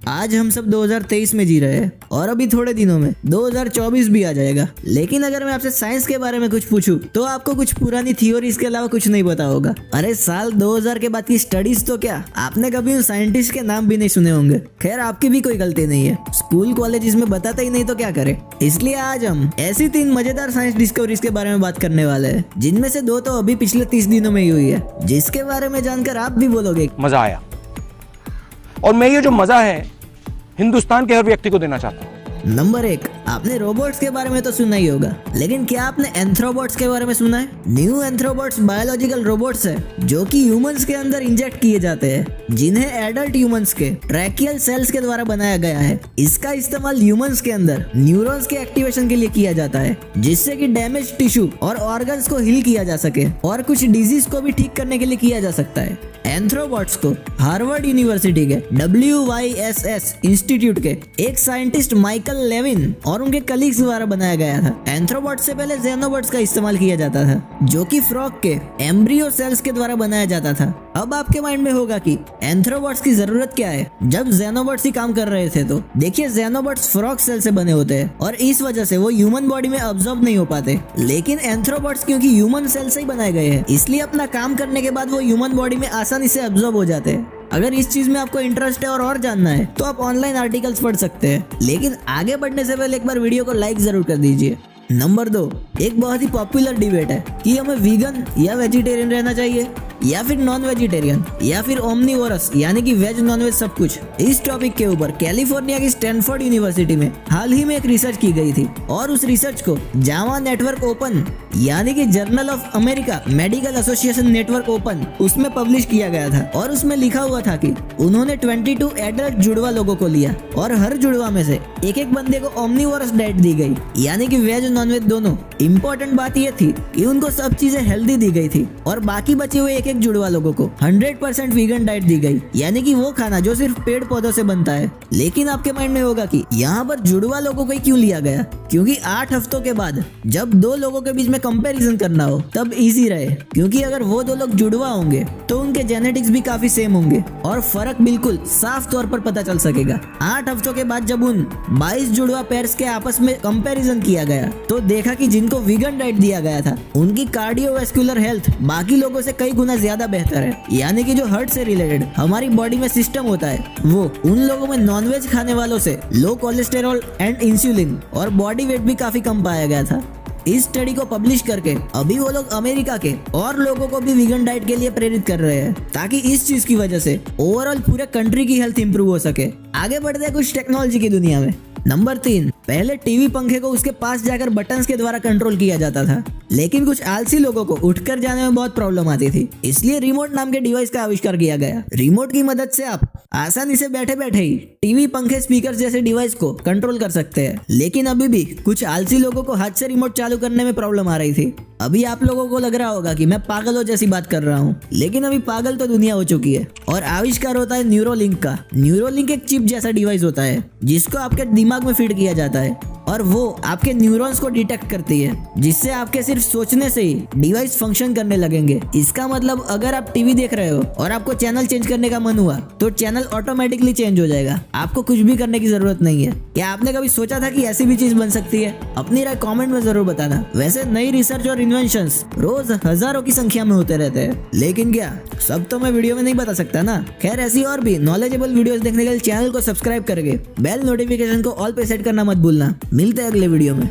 आज हम सब 2023 में जी रहे हैं और अभी थोड़े दिनों में 2024 भी आ जाएगा। लेकिन अगर मैं आपसे साइंस के बारे में कुछ पूछूं तो आपको कुछ पुरानी थ्योरीज के अलावा कुछ नहीं पता होगा। अरे साल 2000 के बाद की स्टडीज तो क्या, आपने कभी उन साइंटिस्ट के नाम भी नहीं सुने होंगे। खैर आपकी भी कोई गलती नहीं है, स्कूल कॉलेज में बताते ही नहीं तो क्या करें। इसलिए आज हम ऐसी 3 मजेदार साइंस डिस्कवरीज के बारे में बात करने वाले हैं, जिनमें से 2 तो अभी पिछले 30 दिनों में ही हुई है, जिसके बारे में जानकर आप भी बोलोगे मजा आया। और मैं ये जो मजा है हिंदुस्तान के हर व्यक्ति को देना चाहता हूँ। नंबर 1, आपने रोबोट्स के बारे में तो सुना ही होगा, लेकिन क्या आपने एंथ्रोबॉट्स के बारे में सुना है? न्यू एंथ्रोबॉट्स बायोलॉजिकल रोबोट्स है जो कि ह्यूमंस के अंदर इंजेक्ट किए जाते हैं, जिन्हें एडल्ट ह्यूमंस के ट्रैकियल सेल्स के द्वारा बनाया गया है। इसका इस्तेमाल ह्यूमंस के अंदर न्यूरॉन्स के एक्टिवेशन के लिए किया जाता है, जिससे कि डैमेज टिश्यू और ऑर्गन्स को हील किया जा सके और कुछ डिजीज को भी ठीक करने के लिए किया जा सकता है। एंथ्रोबॉट्स को हार्वर्ड यूनिवर्सिटी के WYSS इंस्टीट्यूट के एक साइंटिस्ट माइकल लेविन और उनके कलीग्स द्वारा बनाया गया था। एंथ्रोबॉट्स से पहले ज़ेनोबॉट्स का इस्तेमाल किया जाता था, जो कि फ्रॉग के एम्ब्रियो सेल्स के द्वारा बनाया जाता था। अब आपके माइंड में होगा कि एंथ्रोबॉट्स की जरूरत क्या है जब ज़ेनोबॉट्स ही काम कर रहे थे। तो देखिए, ज़ेनोबॉट्स फ्रॉग सेल से बने होते हैं और इस वजह से वो ह्यूमन बॉडी में अब्सॉर्ब नहीं हो पाते। लेकिन एंथ्रोबॉट्स क्योंकि ह्यूमन सेल से ही बनाए गए हैं, इसलिए अपना काम करने के बाद वो ह्यूमन बॉडी में आसानी से अब्सॉर्ब हो जाते हैं। अगर इस चीज में आपको इंटरेस्ट है और जानना है तो आप ऑनलाइन आर्टिकल्स पढ़ सकते हैं। लेकिन आगे बढ़ने से पहले एक बार वीडियो को लाइक जरूर कर दीजिए। नंबर 2, एक बहुत ही पॉपुलर डिबेट है कि हमें वीगन या वेजिटेरियन रहना चाहिए या फिर नॉन वेजिटेरियन या फिर ओमनिवोरस यानी कि वेज नॉन वेज सब कुछ। इस टॉपिक के ऊपर कैलिफोर्निया की स्टैनफोर्ड यूनिवर्सिटी में हाल ही में एक रिसर्च की गई थी और उस रिसर्च को जावा नेटवर्क ओपन यानी कि journal of America medical association network open उसमें पब्लिश किया गया था। और उसमें लिखा हुआ था कि उन्होंने 22 एडल्ट जुड़वा लोगों को लिया और हर जुड़वा में से एक बंदे को ओमनिवोरस डाइट दी गई, यानी कि वेज नॉन वेज दोनों। इम्पोर्टेंट बात यह थी कि उनको सब चीजें हेल्दी दी गई थी और बाकी बचे हुए एक जुड़वा लोगों को 100% वीगन डाइट दी गई, यानी कि वो खाना जो सिर्फ पेड़ पौधों से बनता है। लेकिन आपके माइंड में होगा कि यहाँ पर जुड़वा लोगों को क्यों लिया गया? क्योंकि 8 हफ्तों के बाद जब 2 लोगों के बीच में कंपैरिजन करना हो तब इजी रहे, क्योंकि अगर वो 2 लोग जुड़वा होंगे तो उनके जेनेटिक्स भी काफी सेम होंगे और फर्क बिल्कुल साफ तौर पर पता चल सकेगा। 8 हफ्तों के बाद जब उन 22 जुड़वा पेयर्स के आपस में कंपैरिजन किया गया तो देखा कि जिनको वीगन डाइट दिया गया था उनकी कार्डियोवैस्कुलर हेल्थ बाकी लोगों से कई गुना ज्यादा बेहतर है। यानी कि जो हार्ट से रिलेटेड हमारी बॉडी में सिस्टम होता है वो उन लोगों में नॉनवेज खाने वालों से लो कोलेस्टेरॉल एंड इंसुलिन और बॉडी वेट भी काफी कम पाया गया था। इस स्टडी को पब्लिश करके अभी वो लोग अमेरिका के और लोगों को भी वीगन डाइट के लिए प्रेरित कर रहे हैं, ताकि इस चीज की वजह से ओवरऑल पूरे कंट्री की हेल्थ इंप्रूव हो सके। आगे बढ़ते हैं कुछ टेक्नोलॉजी की दुनिया में। नंबर 3, पहले टीवी पंखे को उसके पास जाकर बटन्स के द्वारा कंट्रोल किया जाता था, लेकिन कुछ आलसी लोगों को उठकर जाने में बहुत प्रॉब्लम आती थी, इसलिए रिमोट नाम के डिवाइस का आविष्कार किया गया। रिमोट की मदद से आप आसानी से बैठे बैठे ही टीवी, पंखे, स्पीकर जैसे डिवाइस को कंट्रोल कर सकते हैं। लेकिन अभी भी कुछ आलसी लोगों को हाथ से रिमोट चालू करने में प्रॉब्लम आ रही थी। अभी आप लोगों को लग रहा होगा कि मैं पागलों जैसी बात कर रहा हूँ, लेकिन अभी पागल तो दुनिया हो चुकी है और आविष्कार होता है न्यूरोलिंक का। न्यूरोलिंक एक चिप जैसा डिवाइस होता है जिसको आपके दिमाग में फीड किया जाता है और वो आपके न्यूरॉन्स को डिटेक्ट करती है, जिससे आपके सिर्फ सोचने से ही डिवाइस फंक्शन करने लगेंगे। इसका मतलब अगर आप टीवी देख रहे हो और आपको चैनल चेंज करने का मन हुआ तो चैनल ऑटोमेटिकली चेंज हो जाएगा, आपको कुछ भी करने की जरूरत नहीं है। क्या आपने कभी सोचा था कि ऐसी भी चीज बन सकती है? अपनी राय कमेंट में जरूर बताना। वैसे नई रिसर्च और इन्वेंशंस रोज हजारों की संख्या में होते रहते हैं, लेकिन क्या सब तो मैं वीडियो में नहीं बता सकता ना। खैर ऐसी और भी नॉलेजेबल वीडियोस देखने के लिए चैनल को सब्सक्राइब करके बेल नोटिफिकेशन को ऑल पे सेट करना मत भूलना। मिलते हैं अगले वीडियो में।